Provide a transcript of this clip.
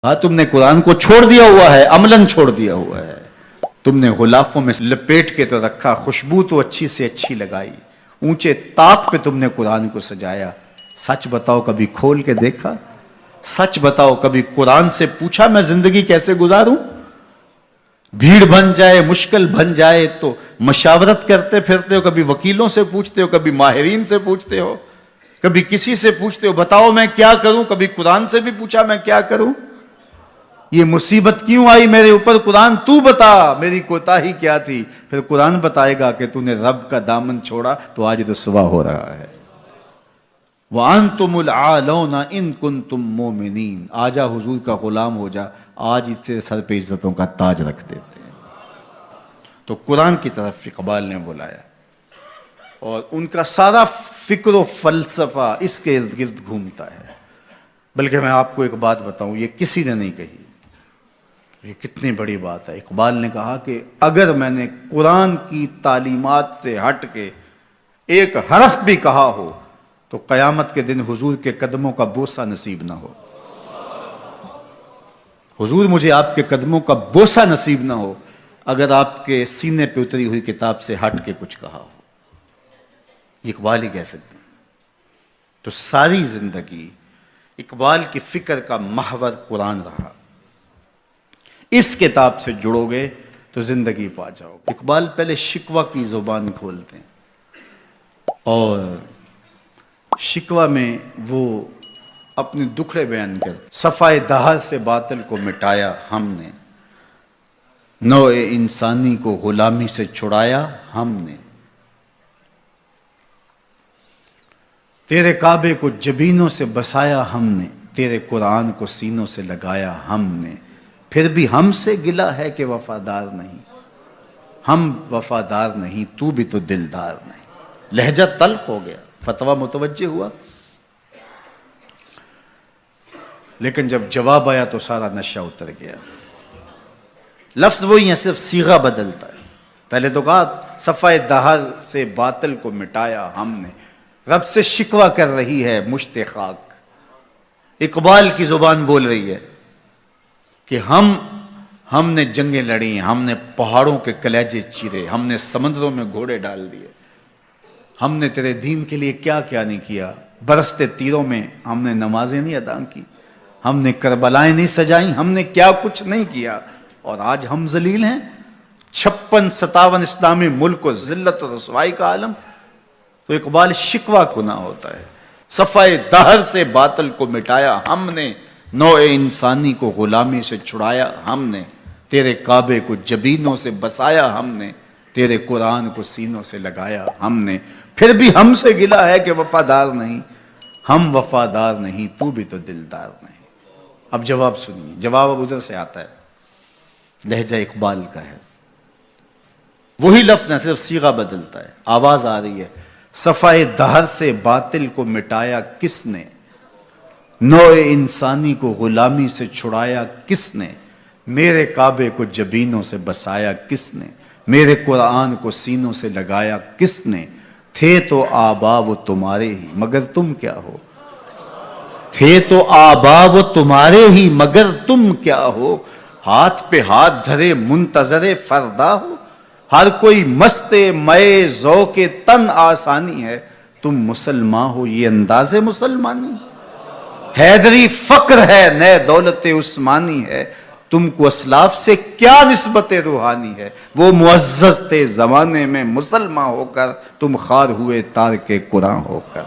ہاں تم نے قرآن کو چھوڑ دیا ہوا ہے، عملاً چھوڑ دیا ہوا ہے. تم نے غلافوں میں لپیٹ کے تو رکھا، خوشبو تو اچھی سے اچھی لگائی، اونچے طاق پہ تم نے قرآن کو سجایا. سچ بتاؤ کبھی کھول کے دیکھا؟ سچ بتاؤ کبھی قرآن سے پوچھا میں زندگی کیسے گزاروں؟ بھیڑ بن جائے، مشکل بن جائے تو مشاورت کرتے پھرتے ہو، کبھی وکیلوں سے پوچھتے ہو، کبھی ماہرین سے پوچھتے ہو، کبھی کسی سے پوچھتے ہو بتاؤ میں کیا کروں، کبھی قرآن سے بھی پوچھا میں کیا کروں؟ یہ مصیبت کیوں آئی میرے اوپر؟ قرآن تو بتا میری کوتاہی کیا تھی. پھر قرآن بتائے گا کہ تو نے رب کا دامن چھوڑا تو آج رسوا ہو رہا ہے. وَأَنْتُمُ الْعَالَوْنَ إِن كُنْتُم مُؤْمِنِينَ. آجا حضور کا غلام ہو جا، آج اس سے سر پہ عزتوں کا تاج رکھ دیتے ہیں. تو قرآن کی طرف اقبال نے بلایا اور ان کا سارا فکر و فلسفہ اس کے ارد گرد گھومتا ہے. بلکہ میں آپ کو ایک بات بتاؤں، یہ کسی نے نہیں کہی، یہ کتنی بڑی بات ہے. اقبال نے کہا کہ اگر میں نے قرآن کی تعلیمات سے ہٹ کے ایک حرف بھی کہا ہو تو قیامت کے دن حضور کے قدموں کا بوسہ نصیب نہ ہو. حضور مجھے آپ کے قدموں کا بوسہ نصیب نہ ہو اگر آپ کے سینے پہ اتری ہوئی کتاب سے ہٹ کے کچھ کہا ہو. یہ اقبال ہی کہہ سکتے ہیں. تو ساری زندگی اقبال کی فکر کا محور قرآن رہا. اس کتاب سے جڑو گے تو زندگی پا جاؤ. اقبال پہلے شکوہ کی زبان کھولتے ہیں اور شکوہ میں وہ اپنے دکھڑے بیان کرتے. صفائے دہر سے باطل کو مٹایا ہم نے، نوع انسانی کو غلامی سے چھڑایا ہم نے. تیرے کعبے کو جبینوں سے بسایا ہم نے، تیرے قرآن کو سینوں سے لگایا ہم نے. پھر بھی ہم سے گلہ ہے کہ وفادار نہیں. ہم وفادار نہیں، تو بھی تو دلدار نہیں. لہجہ تلخ ہو گیا، فتویٰ متوجہ ہوا، لیکن جب جواب آیا تو سارا نشہ اتر گیا. لفظ وہی ہے، صرف صیغہ بدلتا ہے. پہلے تو کہا صفائے دہر سے باطل کو مٹایا ہم نے. رب سے شکوہ کر رہی ہے مشت خاک. اقبال کی زبان بول رہی ہے کہ ہم نے جنگیں لڑی، ہم نے پہاڑوں کے کلیجے چیرے، ہم نے سمندروں میں گھوڑے ڈال دیے، ہم نے تیرے دین کے لیے کیا کیا نہیں کیا. برستے تیروں میں ہم نے نمازیں نہیں ادا کی، ہم نے کربلائیں نہیں سجائیں، ہم نے کیا کچھ نہیں کیا، اور آج ہم ذلیل ہیں. 56-57 اسلامی ملک و ذلت و رسوائی کا عالم. تو اقبال شکوہ گناہ ہوتا ہے. صفائے دہر سے باطل کو مٹایا ہم نے، نوع انسانی کو غلامی سے چھڑایا ہم نے. تیرے کعبے کو جبینوں سے بسایا ہم نے، تیرے قرآن کو سینوں سے لگایا ہم نے. پھر بھی ہم سے گلہ ہے کہ وفادار نہیں. ہم وفادار نہیں، تو بھی تو دلدار نہیں. اب جواب سنیے. جواب اب ادھر سے آتا ہے، لہجہ اقبال کا ہے. وہی لفظ ہے، صرف صیغہ بدلتا ہے. آواز آ رہی ہے. صفائے دہر سے باطل کو مٹایا کس نے، نوع انسانی کو غلامی سے چھڑایا کس نے. میرے کعبے کو جبینوں سے بسایا کس نے، میرے قرآن کو سینوں سے لگایا کس نے. تھے تو آبا وہ تمہارے ہی مگر تم کیا ہو. تھے تو آبا وہ تمہارے ہی مگر تم کیا ہو. ہاتھ پہ ہاتھ دھرے منتظر فردا ہو. ہر کوئی مست مئے ذوق تن آسانی ہے. تم مسلمان ہو یہ انداز مسلمانی. حیدری فقر ہے نئے دولت عثمانی ہے. تم کو اسلاف سے کیا نسبت روحانی ہے. وہ معزز تھے زمانے میں مسلمان ہو کر، تم خوار ہوئے تارک قرآن ہو کر.